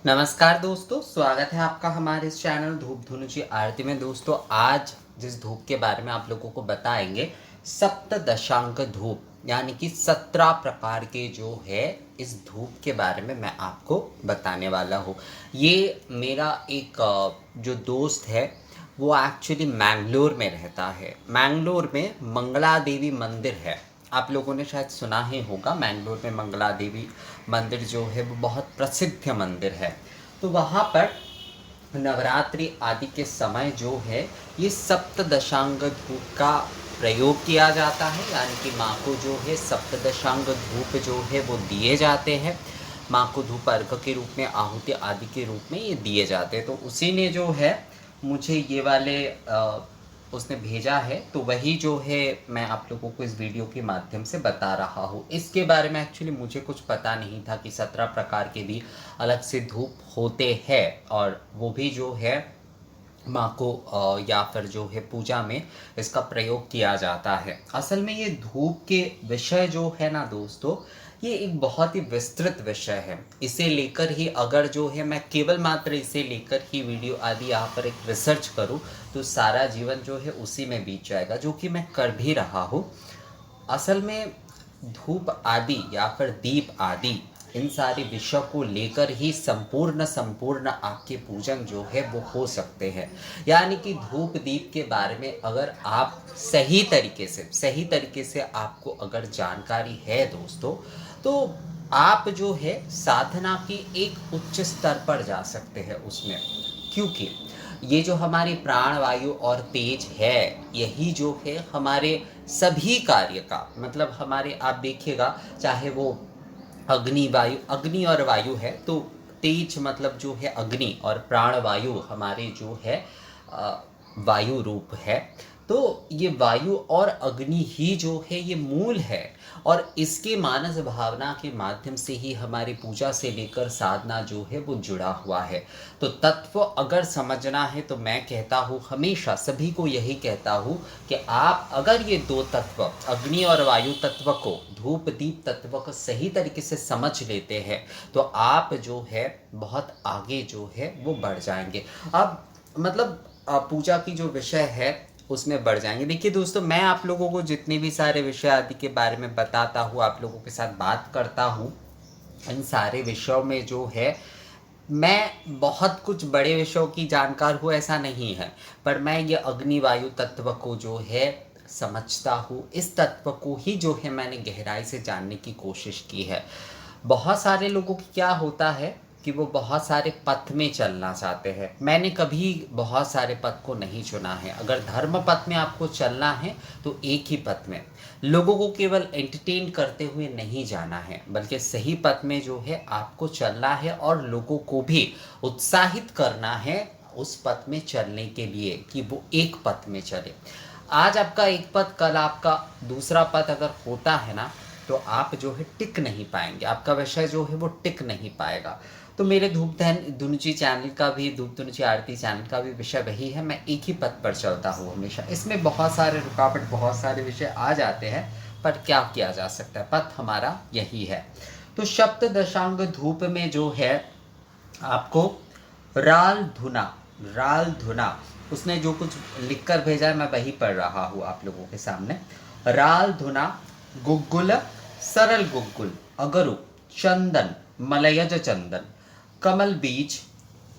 नमस्कार दोस्तों, स्वागत है आपका हमारे इस चैनल धूप धुनुची आरती में। दोस्तों, आज जिस धूप के बारे में आप लोगों को बताएंगे, सप्तदशांक धूप यानी कि 17 प्रकार के जो है इस धूप के बारे में मैं आपको बताने वाला हूँ। ये मेरा एक जो दोस्त है वो एक्चुअली मैंगलोर में रहता है। मैंगलोर में मंगला देवी मंदिर है, आप लोगों ने शायद सुना ही होगा। मैंगलोर में मंगला देवी मंदिर जो है वो बहुत प्रसिद्ध मंदिर है। तो वहाँ पर नवरात्रि आदि के समय जो है ये सप्तदशांग धूप का प्रयोग किया जाता है, यानी कि माँ को जो है सप्तदशांग धूप जो है वो दिए जाते हैं। माँ को धूप अर्घ के रूप में, आहुति आदि के रूप में ये दिए जाते हैं। तो उसी ने जो है मुझे ये वाले उसने भेजा है, तो वही जो है मैं आप लोगों को इस वीडियो के माध्यम से बता रहा हूँ। इसके बारे में एक्चुअली मुझे कुछ पता नहीं था कि 17 प्रकार के भी अलग से धूप होते हैं और वो भी जो है माँ को या फिर जो है पूजा में इसका प्रयोग किया जाता है। असल में ये धूप के विषय जो है ना दोस्तों, ये एक बहुत ही विस्तृत विषय है। इसे लेकर ही अगर जो है मैं केवल मात्र इसे लेकर ही वीडियो आदि यहाँ पर एक रिसर्च करूँ तो सारा जीवन जो है उसी में बीत जाएगा, जो कि मैं कर भी रहा हूँ। असल में धूप आदि या फिर दीप आदि इन सारे विषयों को लेकर ही संपूर्ण आपके पूजन जो है वो हो सकते हैं। यानी कि धूप दीप के बारे में अगर आप सही तरीके से आपको अगर जानकारी है दोस्तों, तो आप जो है साधना की एक उच्च स्तर पर जा सकते हैं उसमें। क्योंकि ये जो हमारी प्राण वायु और तेज है, यही जो है हमारे सभी कार्य का मतलब हमारे, आप देखिएगा चाहे वो अग्नि और वायु है, तो तेज मतलब जो है अग्नि और प्राण वायु हमारे जो है वायु रूप है। तो ये वायु और अग्नि ही जो है ये मूल है, और इसके मानस भावना के माध्यम से ही हमारी पूजा से लेकर साधना जो है वो जुड़ा हुआ है। तो तत्व अगर समझना है तो मैं कहता हूँ, हमेशा सभी को यही कहता हूँ कि आप अगर ये दो तत्व अग्नि और वायु तत्व को, धूप दीप तत्व को सही तरीके से समझ लेते हैं तो आप जो है बहुत आगे जो है वो बढ़ जाएंगे। अब मतलब पूजा की जो विषय है उसमें बढ़ जाएंगे। देखिए दोस्तों, मैं आप लोगों को जितने भी सारे विषय आदि के बारे में बताता हूँ, आप लोगों के साथ बात करता हूँ, इन सारे विषयों में जो है मैं बहुत कुछ बड़े विषयों की जानकार हूँ ऐसा नहीं है, पर मैं ये अग्नि वायु तत्व को जो है समझता हूँ। इस तत्व को ही जो है मैंने गहराई से जानने की कोशिश की है। बहुत सारे लोगों की क्या होता है कि वो बहुत सारे पथ में चलना चाहते हैं। मैंने कभी बहुत सारे पथ को नहीं चुना है। अगर धर्म पथ में आपको चलना है तो एक ही पथ में, लोगों को केवल एंटरटेन करते हुए नहीं जाना है, बल्कि सही पथ में जो है आपको चलना है और लोगों को भी उत्साहित करना है उस पथ में चलने के लिए कि वो एक पथ में चले। आज आपका एक पथ, कल आपका दूसरा पथ अगर होता है ना, तो आप जो है टिक नहीं पाएंगे, आपका विषय जो है वो टिक नहीं पाएगा। तो मेरे धूप धुनुची चैनल का भी, धूप धुनुची आरती चैनल का भी विषय वही है। मैं एक ही पथ पर चलता हूँ हमेशा। इसमें बहुत सारे रुकावट, बहुत सारे विषय आ जाते हैं, पर क्या किया जा सकता है, पथ हमारा यही है। तो सप्त दशांग धूप में जो है आपको राल धुना उसने जो कुछ लिखकर भेजा है मैं वही पढ़ रहा हूँ आप लोगों के सामने। राल धुना, गुग्गुल, सरल गुग्गुल, अगरु, चंदन, मलयज चंदन, कमल बीज,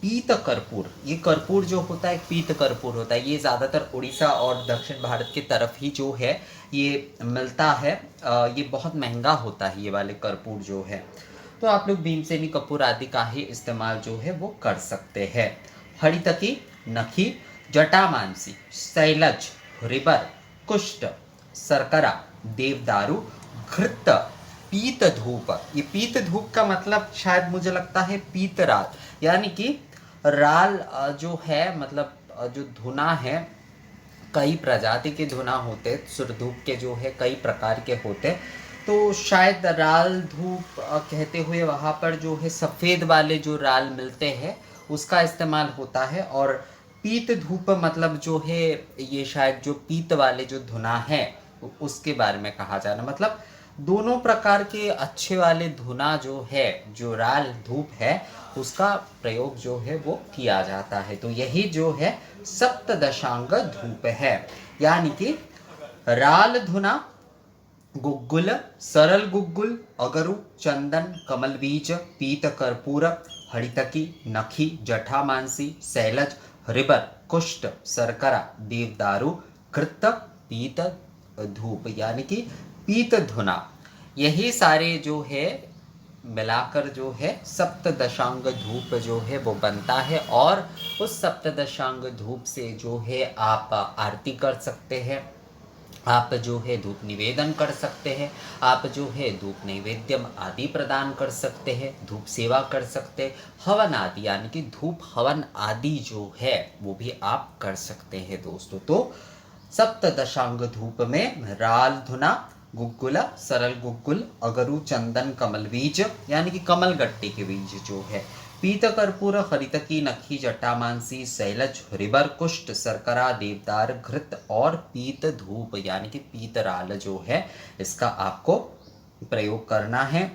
पीत कर्पूर। ये कर्पूर जो होता है पीत कर्पूर होता है। ये ज़्यादातर उड़ीसा और दक्षिण भारत की तरफ ही जो है ये मिलता है। ये बहुत महंगा होता है ये वाले कर्पूर जो है। तो आप लोग भीमसेनी कपूर आदि का ही इस्तेमाल जो है वो कर सकते हैं। हरितकी, नखी, जटामानसी, शैलज, रिबर, कुष्ठ, सरकरा, देवदारू, घृत, पीत धूप। ये पीत धूप का मतलब शायद मुझे लगता है पीत राल, यानी कि राल जो है मतलब जो धुना है, कई प्रजाति के धुना होते, सुरधूप के जो है कई प्रकार के होते। तो शायद राल धूप कहते हुए वहाँ पर जो है सफ़ेद वाले जो राल मिलते हैं उसका इस्तेमाल होता है। और पीत धूप मतलब जो है ये शायद जो पीत वाले जो धुना है उसके बारे में कहा जाना, मतलब दोनों प्रकार के अच्छे वाले धुना जो है, जो राल धूप है, उसका प्रयोग जो है वो किया जाता है। तो यही जो है सप्तदशांग धूप है, यानी कि राल धुना, गुग्गुल, सरल गुग्गुल, अगरु, चंदन, कमल बीज, पीत कर्पूर, हरितकी, नखी, जठामांसी, सैलज, रिबर, कुष्ठ, शर्करा, देवदारू, घृत, पीत धूप, यानी कि पीत धुना, यही सारे जो है मिलाकर जो है सप्तदशांग धूप जो है वो बनता है। और उस सप्तदशांग धूप से जो है आप आरती कर सकते हैं, आप जो है धूप निवेदन कर सकते हैं, आप जो है धूप नैवेद्यम आदि प्रदान कर सकते हैं, धूप सेवा कर सकते हैं, हवन आदि यानी कि धूप हवन आदि जो है वो भी आप कर सकते हैं दोस्तों। तो सप्तदशांग धूप में राल धुना, गुग्गुल, सरल गुग्गुल, अगरु, चंदन, कमल बीज यानी कि कमल गट्टे के बीज जो है, पीत कर्पूर, हरितकी, नखी, जटामांसी, सैलज, रिबर, कुष्ठ, शर्करा, देवदार, घृत और पीत धूप यानी कि पीत राल जो है, इसका आपको प्रयोग करना है।